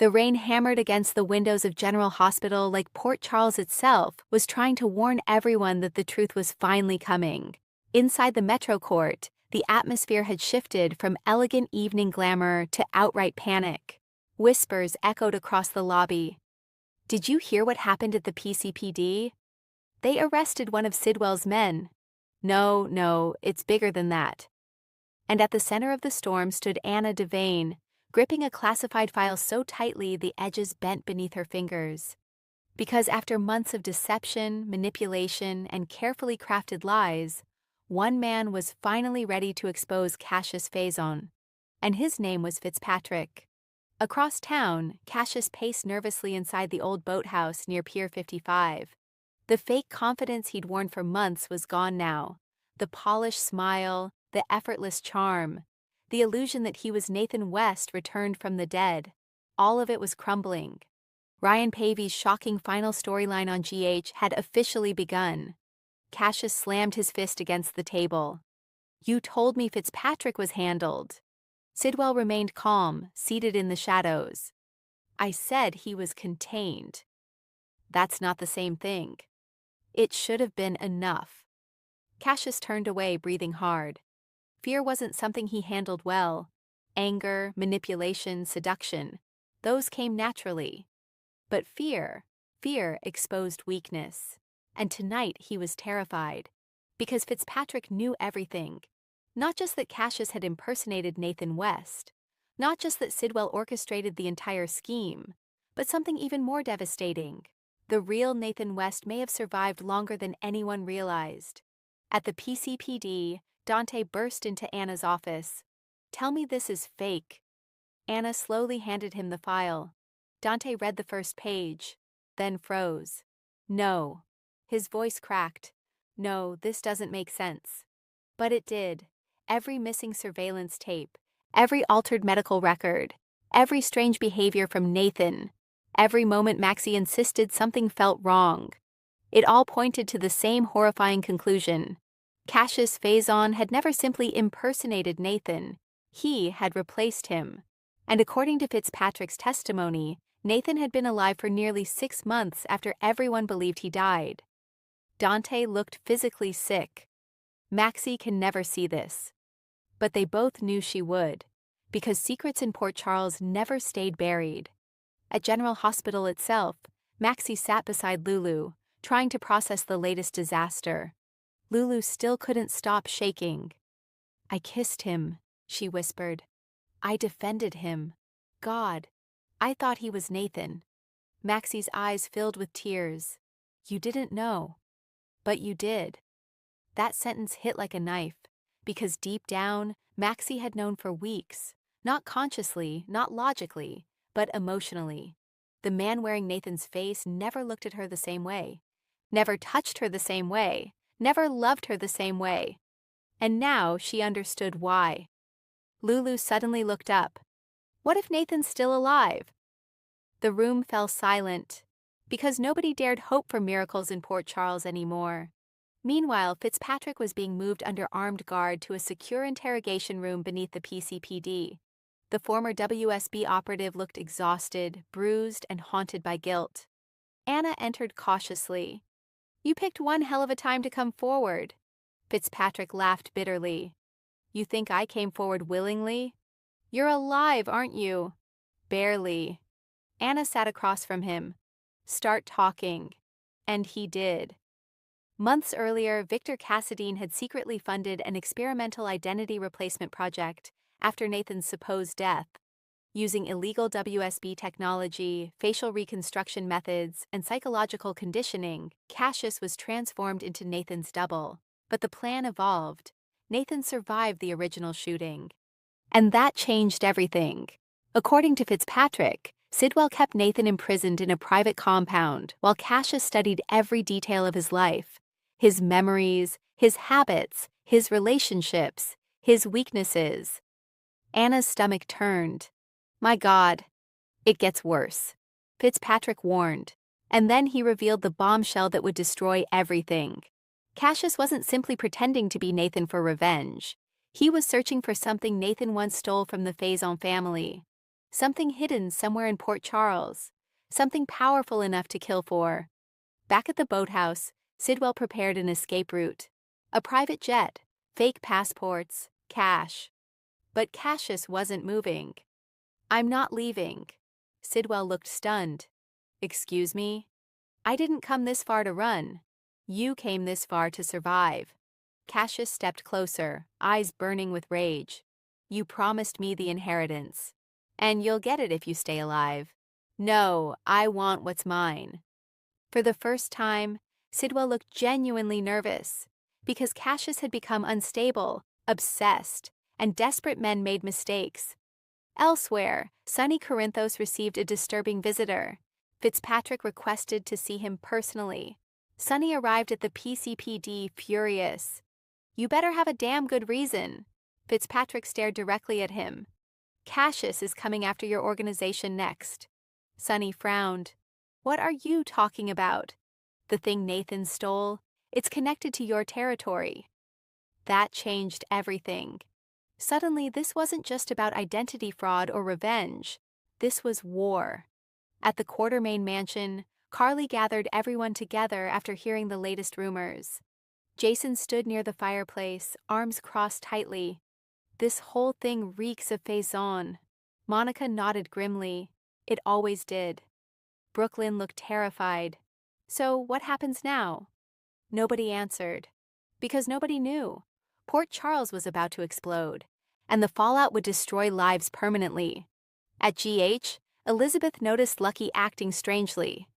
The rain hammered against the windows of General Hospital like Port Charles itself was trying to warn everyone that the truth was finally coming. Inside the Metro Court, the atmosphere had shifted from elegant evening glamour to outright panic. Whispers echoed across the lobby. "Did you hear what happened at the PCPD? They arrested one of Sidwell's men." No, it's bigger than that." And at the center of the storm stood Anna Devane, gripping a classified file so tightly the edges bent beneath her fingers. Because after months of deception, manipulation, and carefully crafted lies, one man was finally ready to expose Cassius Faison, and his name was Fitzpatrick. Across town, Cassius paced nervously inside the old boathouse near Pier 55. The fake confidence he'd worn for months was gone now. The polished smile, the effortless charm, the illusion that he was Nathan West returned from the dead. All of it was crumbling. Ryan Paevey's shocking final storyline on GH had officially begun. Cassius slammed his fist against the table. "You told me Fitzpatrick was handled." Sidwell remained calm, seated in the shadows. "I said he was contained." "That's not the same thing." "It should have been enough." Cassius turned away, breathing hard. Fear wasn't something he handled well. Anger, manipulation, seduction, those came naturally. But fear exposed weakness. And tonight he was terrified. Because Fitzpatrick knew everything. Not just that Cassius had impersonated Nathan West. Not just that Sidwell orchestrated the entire scheme. But something even more devastating. The real Nathan West may have survived longer than anyone realized. At the PCPD, Dante burst into Anna's office. "Tell me this is fake." Anna slowly handed him the file. Dante read the first page, then froze. "No." His voice cracked. "No, this doesn't make sense." But it did. Every missing surveillance tape, every altered medical record, every strange behavior from Nathan, every moment Maxie insisted something felt wrong. It all pointed to the same horrifying conclusion. Cassius Faison had never simply impersonated Nathan. He had replaced him. And according to Fitzpatrick's testimony, Nathan had been alive for nearly 6 months after everyone believed he died. Dante looked physically sick. Maxie can never see this. But they both knew she would, because secrets in Port Charles never stayed buried. At General Hospital itself, Maxie sat beside Lulu, trying to process the latest disaster. Lulu still couldn't stop shaking. "I kissed him," she whispered. "I defended him. God, I thought he was Nathan." Maxie's eyes filled with tears. "You didn't know. But you did." That sentence hit like a knife, because deep down, Maxie had known for weeks, not consciously, not logically, but emotionally. The man wearing Nathan's face never looked at her the same way, never touched her the same way, never loved her the same way. And now she understood why. Lulu suddenly looked up. What if Nathan's still alive? The room fell silent, because nobody dared hope for miracles in Port Charles anymore. Meanwhile, Fitzpatrick was being moved under armed guard to a secure interrogation room beneath the PCPD. The former WSB operative looked exhausted, bruised, and haunted by guilt. Anna entered cautiously. "You picked one hell of a time to come forward." Fitzpatrick laughed bitterly. "You think I came forward willingly? You're alive, aren't you?" "Barely." Anna sat across from him. "Start talking." And he did. Months earlier, Victor Cassadine had secretly funded an experimental identity replacement project after Nathan's supposed death. Using illegal WSB technology, facial reconstruction methods, and psychological conditioning, Cassius was transformed into Nathan's double. But the plan evolved. Nathan survived the original shooting. And that changed everything. According to Fitzpatrick, Sidwell kept Nathan imprisoned in a private compound while Cassius studied every detail of his life. His memories, his habits, his relationships, his weaknesses. Anna's stomach turned. My God, it gets worse. Fitzpatrick warned, and then he revealed the bombshell that would destroy everything. Cassius wasn't simply pretending to be Nathan for revenge. He was searching for something Nathan once stole from the Faison family. Something hidden somewhere in Port Charles. Something powerful enough to kill for. Back at the boathouse, Sidwell prepared an escape route. A private jet, fake passports, cash. But Cassius wasn't moving. "I'm not leaving." Sidwell looked stunned. "Excuse me? I didn't come this far to run. You came this far to survive." Cassius stepped closer, eyes burning with rage. "You promised me the inheritance. And you'll get it if you stay alive. No, I want what's mine." For the first time, Sidwell looked genuinely nervous, because Cassius had become unstable, obsessed, and desperate men made mistakes. Elsewhere, sunny Corinthos received a disturbing visitor. Fitzpatrick requested to see him personally. Sunny arrived at the PCPD furious. "You better have a damn good reason." Fitzpatrick stared directly at him. "Cassius is coming after your organization next." Sunny frowned. "What are you talking about?" "The thing Nathan stole. It's connected to your territory." That changed everything. Suddenly, this wasn't just about identity fraud or revenge. This was war. At the Quartermain mansion, Carly gathered everyone together after hearing the latest rumors. Jason stood near the fireplace, arms crossed tightly. "This whole thing reeks of Faison." Monica nodded grimly. It always did. Brooklyn looked terrified. "So what happens now?" Nobody answered. Because nobody knew. Port Charles was about to explode, and the fallout would destroy lives permanently. At GH, Elizabeth noticed Lucky acting strangely.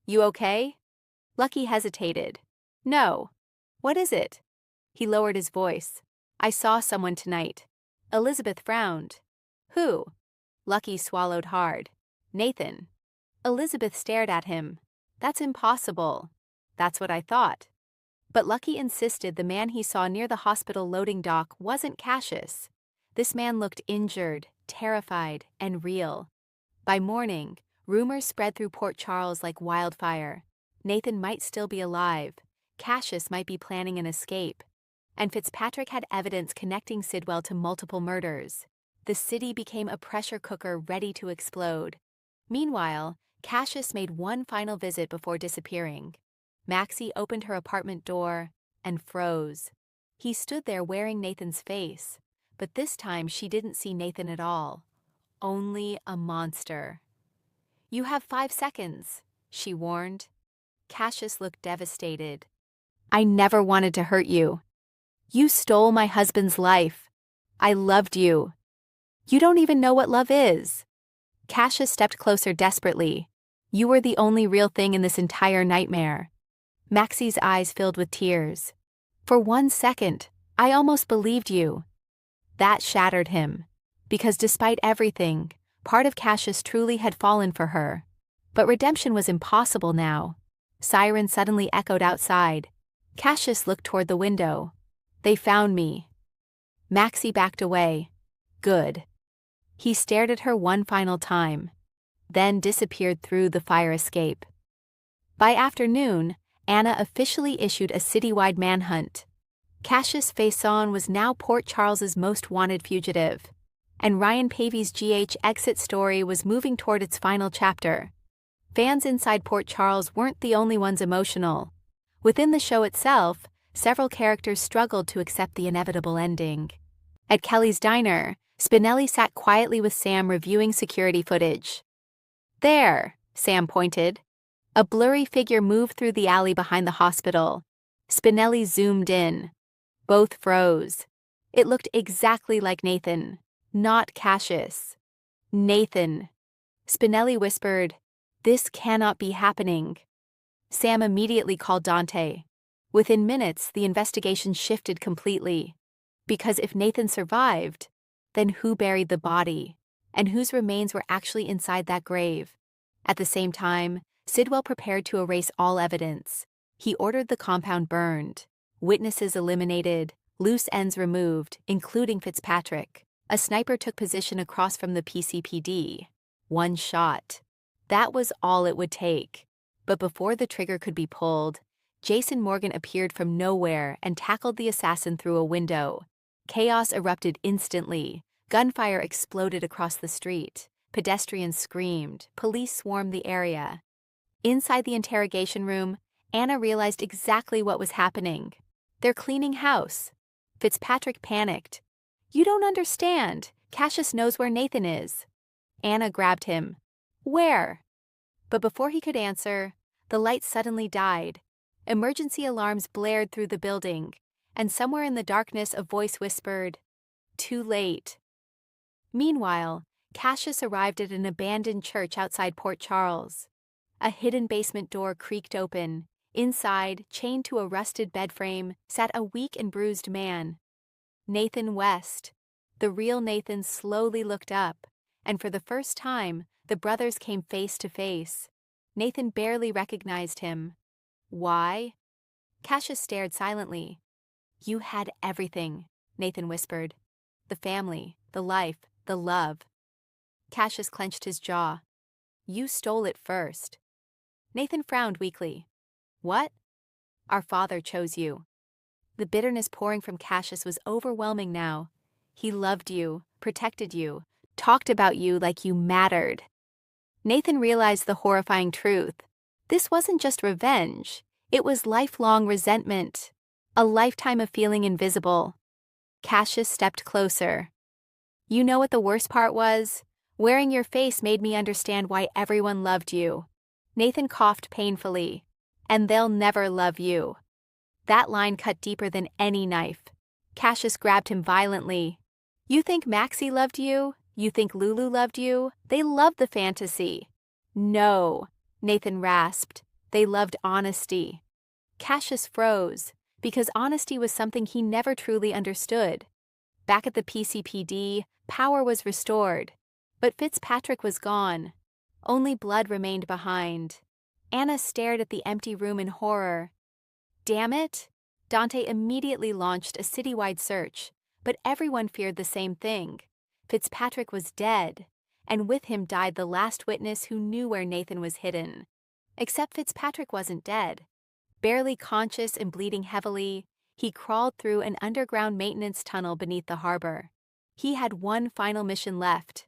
"You okay?" Lucky hesitated. "No." "What is it?" He lowered his voice. "I saw someone tonight." Elizabeth frowned. "Who?" Lucky swallowed hard. "Nathan." Elizabeth stared at him. "That's impossible." "That's what I thought." But Lucky insisted the man he saw near the hospital loading dock wasn't Cassius. This man looked injured, terrified, and real. By morning, rumors spread through Port Charles like wildfire. Nathan might still be alive. Cassius might be planning an escape. And Fitzpatrick had evidence connecting Sidwell to multiple murders. The city became a pressure cooker ready to explode. Meanwhile, Cassius made one final visit before disappearing. Maxie opened her apartment door and froze. He stood there wearing Nathan's face, but this time she didn't see Nathan at all. Only a monster. "You have 5 seconds, she warned. Cassius looked devastated. "I never wanted to hurt you. You stole my husband's life. I loved you. You don't even know what love is." Cassius stepped closer desperately. "You were the only real thing in this entire nightmare." Maxie's eyes filled with tears. "For 1 second, I almost believed you." That shattered him, because despite everything, part of Cassius truly had fallen for her. But redemption was impossible now. Sirens suddenly echoed outside. Cassius looked toward the window. "They found me." Maxie backed away. "Good." He stared at her one final time, then disappeared through the fire escape. By afternoon, Anna officially issued a citywide manhunt. Cassius Faison was now Port Charles's most wanted fugitive, and Ryan Paevey's GH exit story was moving toward its final chapter. Fans inside Port Charles weren't the only ones emotional. Within the show itself, several characters struggled to accept the inevitable ending. At Kelly's diner, Spinelli sat quietly with Sam reviewing security footage. "There," Sam pointed. A blurry figure moved through the alley behind the hospital. Spinelli zoomed in. Both froze. It looked exactly like Nathan, not Cassius. "Nathan." Spinelli whispered, "This cannot be happening." Sam immediately called Dante. Within minutes, the investigation shifted completely. Because if Nathan survived, then who buried the body? And whose remains were actually inside that grave? At the same time, Sidwell prepared to erase all evidence. He ordered the compound burned, witnesses eliminated, loose ends removed, including Fitzpatrick. A sniper took position across from the PCPD. 1 shot. That was all it would take. But before the trigger could be pulled, Jason Morgan appeared from nowhere and tackled the assassin through a window. Chaos erupted instantly. Gunfire exploded across the street. Pedestrians screamed. Police swarmed the area. Inside the interrogation room, Anna realized exactly what was happening. They're cleaning house. Fitzpatrick panicked. "You don't understand. Cassius knows where Nathan is." Anna grabbed him. "Where?" But before he could answer, the light suddenly died. Emergency alarms blared through the building, and somewhere in the darkness a voice whispered, "Too late." Meanwhile, Cassius arrived at an abandoned church outside Port Charles. A hidden basement door creaked open. Inside, chained to a rusted bed frame, sat a weak and bruised man. Nathan West. The real Nathan slowly looked up, and for the first time, the brothers came face to face. Nathan barely recognized him. "Why?" Cassius stared silently. "You had everything," Nathan whispered. "The family, the life, the love." Cassius clenched his jaw. "You stole it first." Nathan frowned weakly. "What?" "Our father chose you." The bitterness pouring from Cassius was overwhelming now. He loved you, protected you, talked about you like you mattered. Nathan realized the horrifying truth. This wasn't just revenge. It was lifelong resentment. A lifetime of feeling invisible. Cassius stepped closer. "You know what the worst part was? Wearing your face made me understand why everyone loved you." Nathan coughed painfully. "And they'll never love you." That line cut deeper than any knife. Cassius grabbed him violently. "You think Maxie loved you? You think Lulu loved you? They loved the fantasy." "No," Nathan rasped. "They loved honesty." Cassius froze, because honesty was something he never truly understood. Back at the PCPD, power was restored. But Fitzpatrick was gone. Only blood remained behind. Anna stared at the empty room in horror. Damn it! Dante immediately launched a citywide search, but everyone feared the same thing. Fitzpatrick was dead, and with him died the last witness who knew where Nathan was hidden. Except Fitzpatrick wasn't dead. Barely conscious and bleeding heavily, he crawled through an underground maintenance tunnel beneath the harbor. He had one final mission left: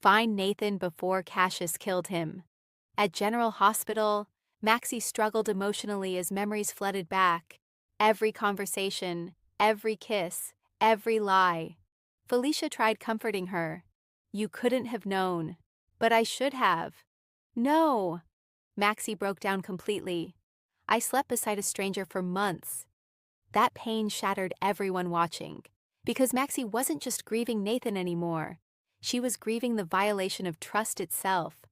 find Nathan before Cassius killed him. At General Hospital, Maxie struggled emotionally as memories flooded back. Every conversation, every kiss, every lie. Felicia tried comforting her. "You couldn't have known." "But I should have." "No." Maxie broke down completely. "I slept beside a stranger for months." That pain shattered everyone watching, because Maxie wasn't just grieving Nathan anymore. She was grieving the violation of trust itself.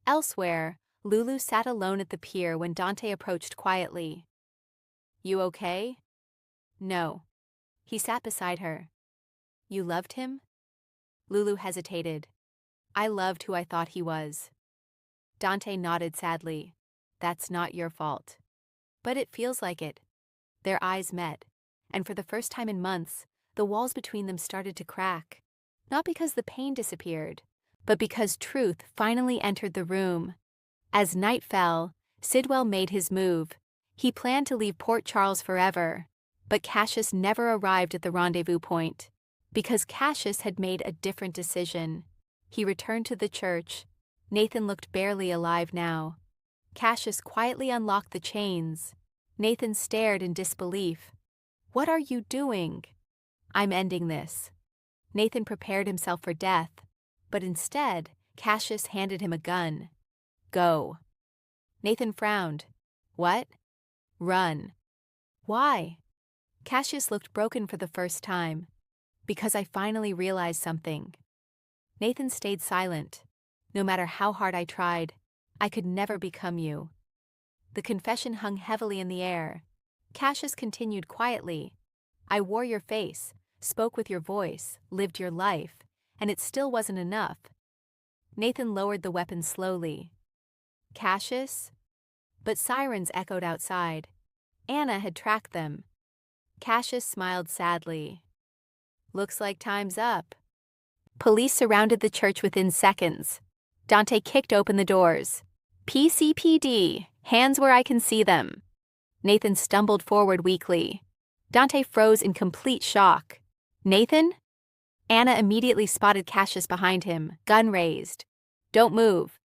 Elsewhere, Lulu sat alone at the pier when Dante approached quietly. "You okay?" "No." He sat beside her. "You loved him?" Lulu hesitated. "I loved who I thought he was." Dante nodded sadly. "That's not your fault." "But it feels like it." Their eyes met, and for the first time in months, the walls between them started to crack. Not because the pain disappeared, but because truth finally entered the room. As night fell, Sidwell made his move. He planned to leave Port Charles forever, but Cassius never arrived at the rendezvous point. Because Cassius had made a different decision. He returned to the church. Nathan looked barely alive now. Cassius quietly unlocked the chains. Nathan stared in disbelief. "What are you doing?" "I'm ending this." Nathan prepared himself for death, but instead, Cassius handed him a gun. "Go." Nathan frowned. "What?" "Run." "Why?" Cassius looked broken for the first time. "Because I finally realized something." Nathan stayed silent. "No matter how hard I tried, I could never become you." The confession hung heavily in the air. Cassius continued quietly. "I wore your face, spoke with your voice, lived your life, and it still wasn't enough." Nathan lowered the weapon slowly. "Cassius?" But sirens echoed outside. Anna had tracked them. Cassius smiled sadly. "Looks like time's up." Police surrounded the church within seconds. Dante kicked open the doors. "PCPD, hands where I can see them." Nathan stumbled forward weakly. Dante froze in complete shock. "Nathan?" Anna immediately spotted Cassius behind him, gun raised. Don't move.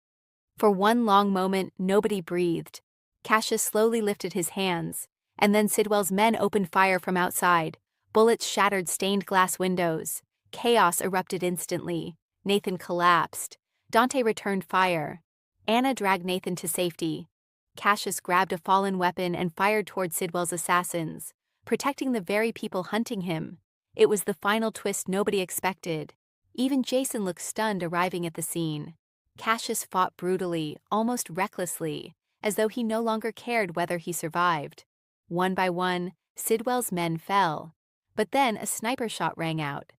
For one long moment, nobody breathed. Cassius slowly lifted his hands, and then Sidwell's men opened fire from outside. Bullets shattered stained glass windows. Chaos erupted instantly. Nathan collapsed. Dante returned fire. Anna dragged Nathan to safety. Cassius grabbed a fallen weapon and fired toward Sidwell's assassins, protecting the very people hunting him. It was the final twist nobody expected. Even Jason looked stunned arriving at the scene. Cassius fought brutally, almost recklessly, as though he no longer cared whether he survived. One by one, Sidwell's men fell. But then a sniper shot rang out.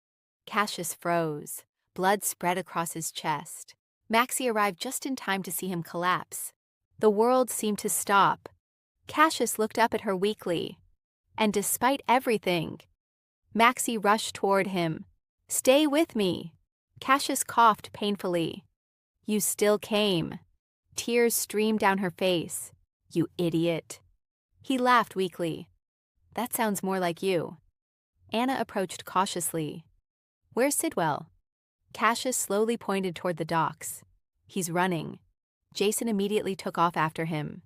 Cassius froze. Blood spread across his chest. Maxie arrived just in time to see him collapse. The world seemed to stop. Cassius looked up at her weakly. And despite everything, Maxie rushed toward him. "Stay with me." Cassius coughed painfully. "You still came." Tears streamed down her face. "You idiot." He laughed weakly. "That sounds more like you." Anna approached cautiously. "Where's Sidwell?" Cassius slowly pointed toward the docks. "He's running." Jason immediately took off after him.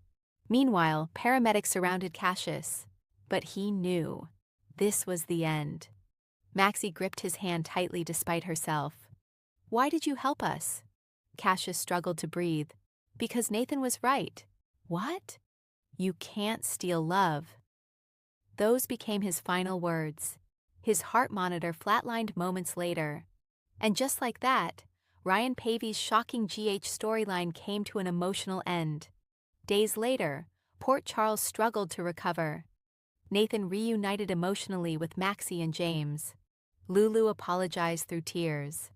Meanwhile, paramedics surrounded Cassius. But he knew. This was the end. Maxie gripped his hand tightly despite herself. "Why did you help us?" Cassius struggled to breathe. "Because Nathan was right." "What?" "You can't steal love." Those became his final words. His heart monitor flatlined moments later. And just like that, Ryan Paevey's shocking GH storyline came to an emotional end. Days later, Port Charles struggled to recover. Nathan reunited emotionally with Maxie and James. Lulu apologized through tears.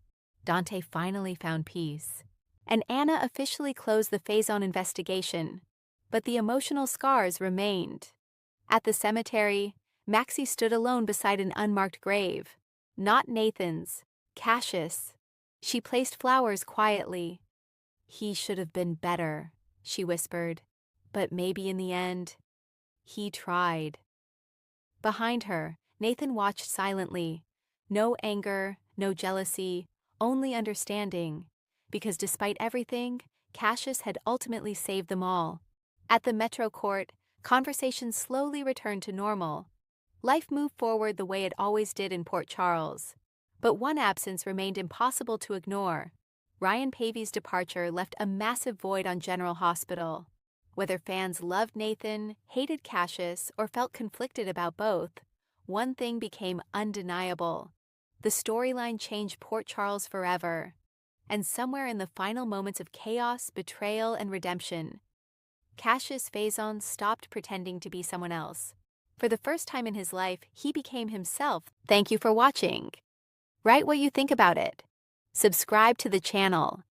Dante finally found peace. And Anna officially closed the Faison investigation. But the emotional scars remained. At the cemetery, Maxie stood alone beside an unmarked grave. Not Nathan's, Cassius. She placed flowers quietly. "He should have been better," she whispered. "But maybe in the end, he tried." Behind her, Nathan watched silently. No anger, no jealousy, only understanding. Because despite everything, Cassius had ultimately saved them all. At the Metro Court, conversations slowly returned to normal. Life moved forward the way it always did in Port Charles. But one absence remained impossible to ignore. Ryan Paevey's departure left a massive void on General Hospital. Whether fans loved Nathan, hated Cassius, or felt conflicted about both, one thing became undeniable. The storyline changed Port Charles forever. And somewhere in the final moments of chaos, betrayal, and redemption, Cassius Faison stopped pretending to be someone else. For the first time in his life, he became himself. Thank you for watching. Write what you think about it. Subscribe to the channel